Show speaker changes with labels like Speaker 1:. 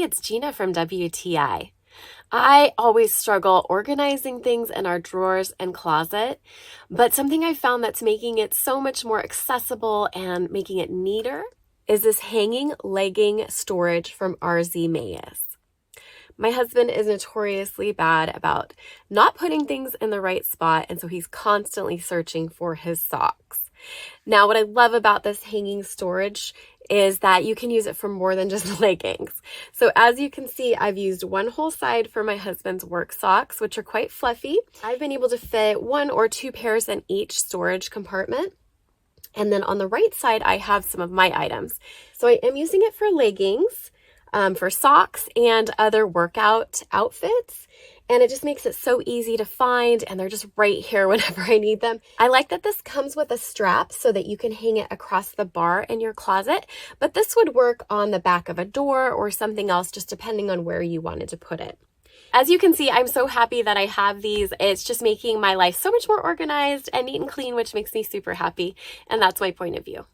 Speaker 1: it's Gina from WTI. I always struggle organizing things in our drawers and closet, but something I found that's making it so much more accessible and making it neater is this hanging legging storage from RZMAYIS. My husband is notoriously bad about not putting things in the right spot, and so he's constantly searching for his socks. Now, what I love about this hanging storage is that you can use it for more than just leggings. So as you can see, I've used one whole side for my husband's work socks, which are quite fluffy. I've been able to fit 1 or 2 pairs in each storage compartment. And then on the right side, I have some of my items. So I am using it for leggings, for socks and other workout outfits. And it just makes it so easy to find, and they're just right here whenever I need them. I like that this comes with a strap so that you can hang it across the bar in your closet, but this would work on the back of a door or something else, just depending on where you wanted to put it. As you can see, I'm so happy that I have these. It's just making my life so much more organized and neat and clean, which makes me super happy. And that's my point of view.